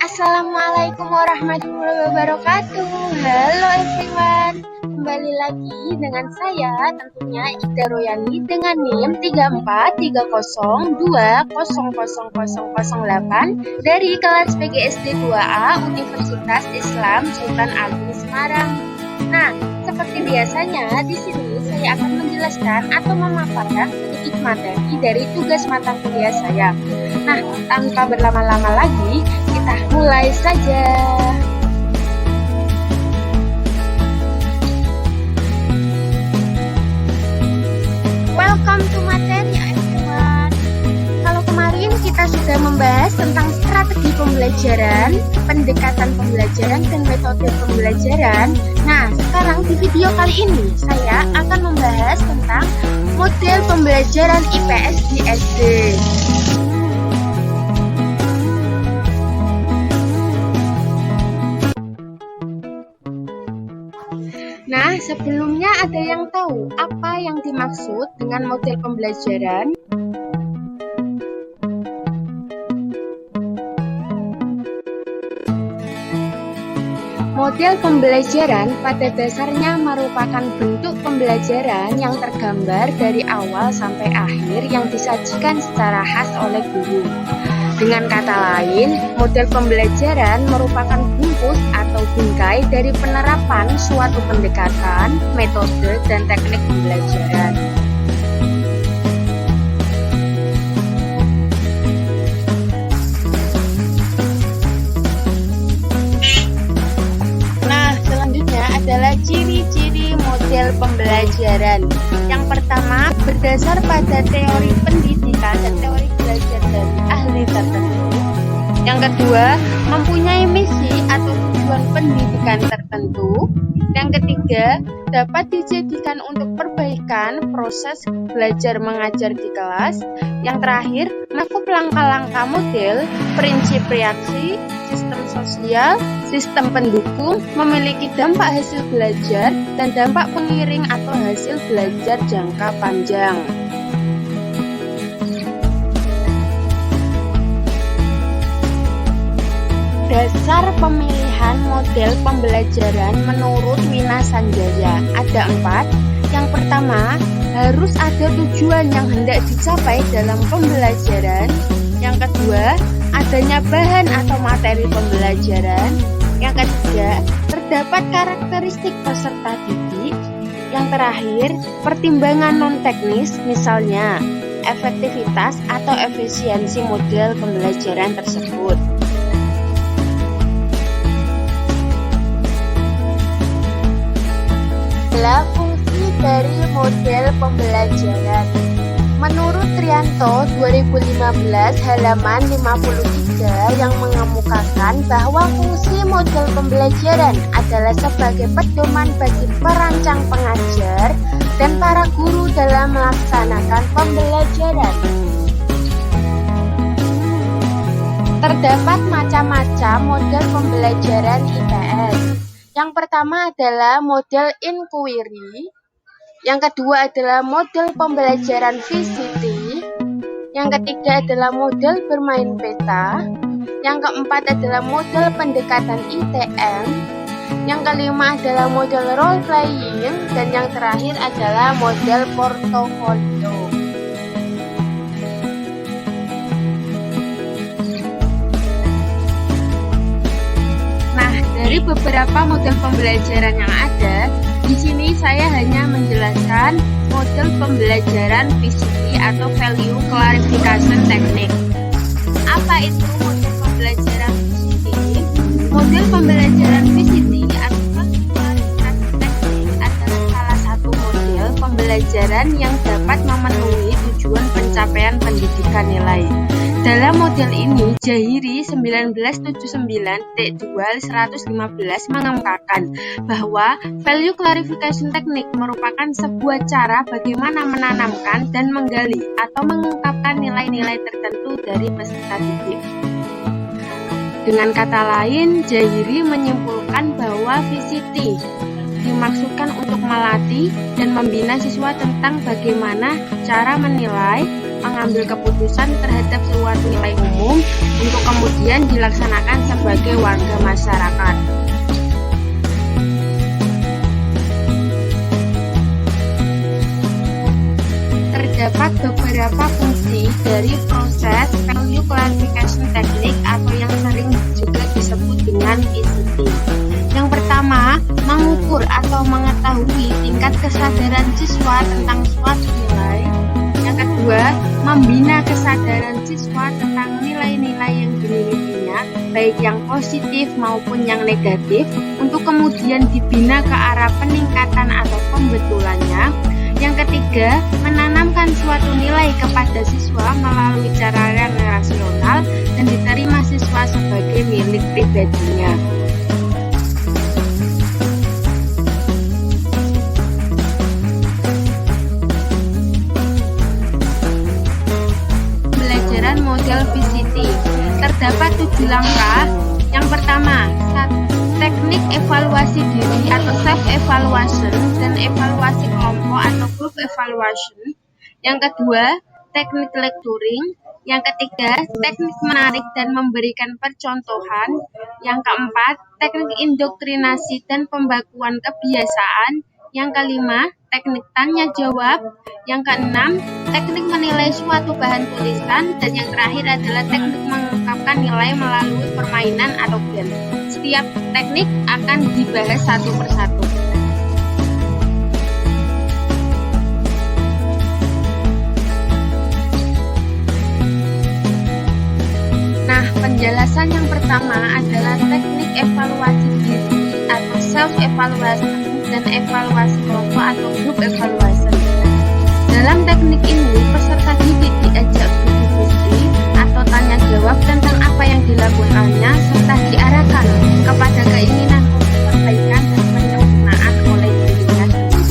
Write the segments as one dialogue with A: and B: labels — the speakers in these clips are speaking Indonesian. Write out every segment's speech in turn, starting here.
A: Assalamualaikum warahmatullahi wabarakatuh. Halo everyone, kembali lagi dengan saya tentunya Ida Royani dengan NIM 3430200008 dari kelas PGSD 2A Universitas Islam Sultan Agung Semarang. Nah, seperti biasanya di sini saya akan menjelaskan atau memaparkan sedikit materi dari tugas mata kuliah saya. Nah, tanpa berlama-lama lagi, kita mulai saja. Welcome to materi everyone. Kalau kemarin kita sudah membahas tentang strategi pembelajaran, pendekatan pembelajaran, dan metode pembelajaran. Nah, sekarang di video kali ini saya akan membahas tentang model pembelajaran IPS di SD. Nah, sebelumnya ada yang tahu apa yang dimaksud dengan model pembelajaran? Model pembelajaran pada dasarnya merupakan bentuk pembelajaran yang tergambar dari awal sampai akhir yang disajikan secara khas oleh guru. Dengan kata lain, model pembelajaran merupakan bungkus atau bingkai dari penerapan suatu pendekatan, metode, dan teknik pembelajaran. Nah, selanjutnya adalah ciri-ciri model pembelajaran. Yang pertama, berdasar pada teori pendidikan dan teori belajar dari ahli tertentu. Yang kedua, mempunyai misi atau tujuan pendidikan tertentu. Yang ketiga, dapat dijadikan untuk perbaikan proses belajar mengajar di kelas. Yang terakhir, mencakup langkah-langkah model, prinsip reaksi, sistem sosial, sistem pendukung, memiliki dampak hasil belajar, dan dampak pengiring atau hasil belajar jangka panjang. Dasar pemilihan model pembelajaran menurut Wina Sanjaya ada 4. Yang pertama, harus ada tujuan yang hendak dicapai dalam pembelajaran. Yang kedua, adanya bahan atau materi pembelajaran. Yang ketiga, terdapat karakteristik peserta didik. Yang terakhir, pertimbangan non-teknis, misalnya efektivitas atau efisiensi model pembelajaran tersebut. Fungsi dari model pembelajaran. Menurut Trianto 2015 halaman 53 yang mengemukakan bahwa fungsi model pembelajaran adalah sebagai pedoman bagi perancang pengajar dan para guru dalam melaksanakan pembelajaran. Terdapat macam-macam model pembelajaran IPS. Yang pertama adalah model inquiry, yang kedua adalah model pembelajaran VCT, yang ketiga adalah model bermain peta, yang keempat adalah model pendekatan ITM, yang kelima adalah model role playing, dan yang terakhir adalah model portofolio. Dari beberapa model pembelajaran yang ada, di sini saya hanya menjelaskan model pembelajaran VCT atau Value Clarification Technique. Apa itu model pembelajaran VCT? Model pembelajaran VCT atau Value Clarification Technique adalah salah satu model pembelajaran yang dapat memenuhi tujuan pencapaian pendidikan nilai. Dalam model ini, Jahiri 1979-2-115 mengemukakan bahwa Value Clarification Technique merupakan sebuah cara bagaimana menanamkan dan menggali atau mengungkapkan nilai-nilai tertentu dari peserta didik. Dengan kata lain, Jahiri menyimpulkan bahwa VCT dimaksudkan untuk melatih dan membina siswa tentang bagaimana cara menilai, mengambil keputusan terhadap suatu nilai umum untuk kemudian dilaksanakan sebagai warga masyarakat. Terdapat beberapa fungsi dari proses value classification technique atau yang sering juga disebut dengan VCT. Yang pertama, mengukur atau mengetahui tingkat kesadaran siswa tentang suatu nilai. Yang kedua, membina kesadaran siswa tentang nilai-nilai yang dimilikinya, baik yang positif maupun yang negatif, untuk kemudian dibina ke arah peningkatan atau pembetulannya. Yang ketiga, menanamkan suatu nilai kepada siswa melalui cara yang rasional dan diterima siswa sebagai milik pribadinya. Pembelajaran model VCT. Terdapat 7 langkah. Yang pertama, teknik evaluasi diri atau self-evaluation dan evaluasi kelompok atau group evaluation. Yang kedua, teknik lecturing. Yang ketiga, teknik menarik dan memberikan percontohan. Yang keempat, teknik indoktrinasi dan pembakuan kebiasaan. Yang kelima, teknik tanya jawab. Yang keenam, teknik menilai suatu bahan tulisan. Dan yang terakhir adalah teknik mengungkapkan nilai melalui permainan atau game. Setiap teknik akan dibahas satu persatu. Nah, penjelasan yang pertama adalah teknik evaluasi diri atau self-evaluation dan evaluasi kelompok atau group evaluation. Dalam teknik ini, peserta didik diajak berdiskusi atau tanya jawab tentang apa yang dilakukannya serta diarahkan kepada keinginan untuk perbaikan dan penyempurnaan oleh dirinya sendiri.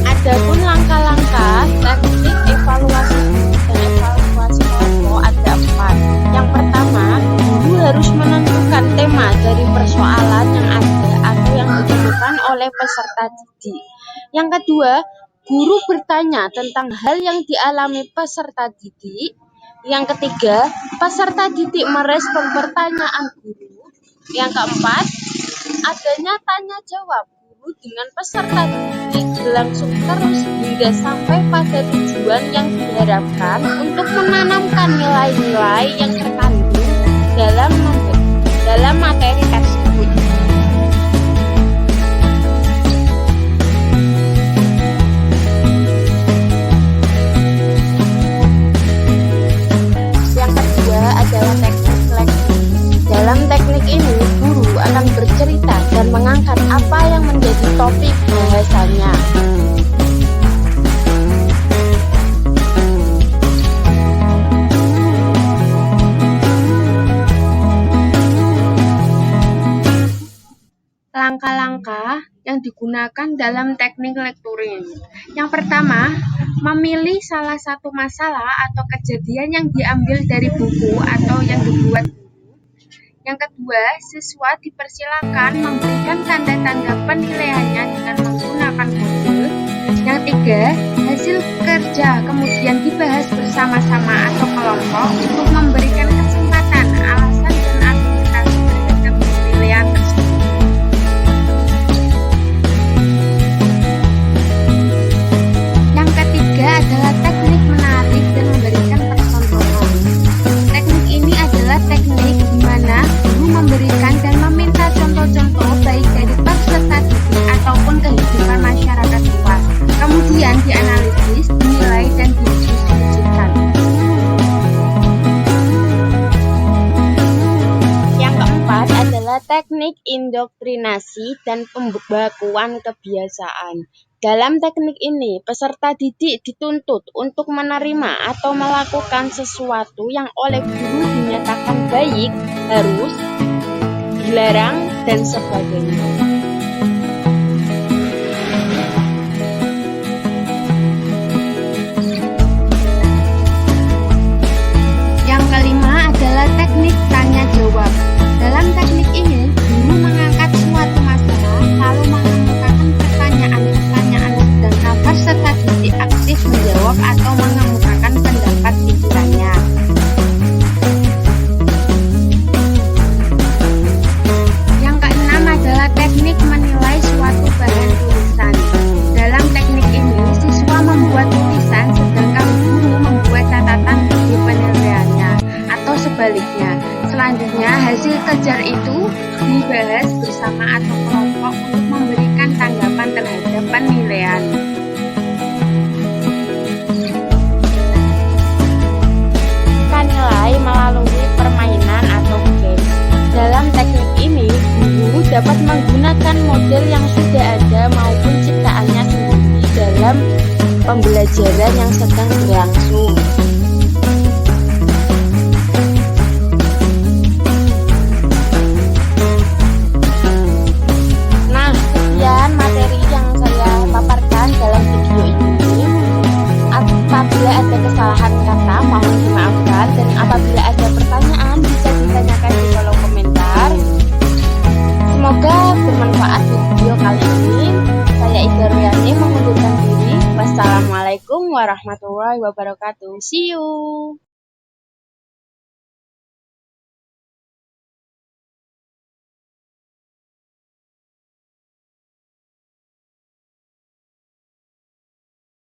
A: Adapun langkah-langkah teknik evaluasi dan evaluasi kelompok ada 4. Yang pertama, guru harus menentukan tema dari persoalan yang ada atau yang ditemukan oleh peserta didik. Yang kedua, guru bertanya tentang hal yang dialami peserta didik. Yang ketiga, peserta didik merespon pertanyaan guru. Yang keempat, adanya tanya jawab guru dengan peserta didik berlangsung terus hingga sampai pada tujuan yang diharapkan untuk menanamkan nilai-nilai yang terkandung dalam materi tersebut. Yang kedua adalah teknik seleksi. Dalam teknik ini, guru akan bercerita dan mengangkat apa yang menjadi topik bahasanya. Langkah-langkah yang digunakan dalam teknik lecturing. Yang pertama, memilih salah satu masalah atau kejadian yang diambil dari buku atau yang dibuat guru. Yang kedua, siswa dipersilakan memberikan tanda-tanda penilaiannya dengan menggunakan modul. Yang tiga, hasil kerja kemudian dibahas bersama-sama atau kelompok untuk memberikan kesempatan, alasan, dan argumentasi terhadap penilaian tersebut. Yang ketiga adalah teknik menarik dan memberikan percontohan. Teknik ini adalah teknik di mana guru memberikan dan meminta contoh-contoh baik dari peserta didik ataupun kehidupan masyarakat luas. Kemudian dianalisis, dinilai, dan didiskusikan. Yang keempat adalah teknik indoktrinasi dan pembakuan kebiasaan. Dalam teknik ini, peserta didik dituntut untuk menerima atau melakukan sesuatu yang oleh guru dinyatakan baik, harus, dilarang, dan sebagainya. Yang kelima adalah teknik tanya jawab. Dalam teknik ini, guru mengangkat suatu masalah monolog atau mengemukakan pendapat pikirannya. Yang keenam adalah teknik menilai suatu bahan tulisan. Dalam teknik ini, siswa membuat tulisan sedangkan guru membuat catatan di penilaiannya, atau sebaliknya. Selanjutnya, hasil kejar itu dibahas bersama atau kelompok untuk memberikan tanggapan terhadap penilaian. Nilai melalui permainan atau game. Dalam teknik ini, guru dapat menggunakan model yang sudah ada maupun ciptaannya sendiri dalam pembelajaran yang sedang berlangsung. Nah, sekian materi yang saya paparkan dalam video ini. Apabila ada kesalahan kata, mohon dimaafkan, dan apabila ada pertanyaan bisa ditanyakan di kolom komentar. Semoga bermanfaat video kali ini. Saya Ida Royani mengundurkan diri. Wassalamualaikum warahmatullahi wabarakatuh. See you.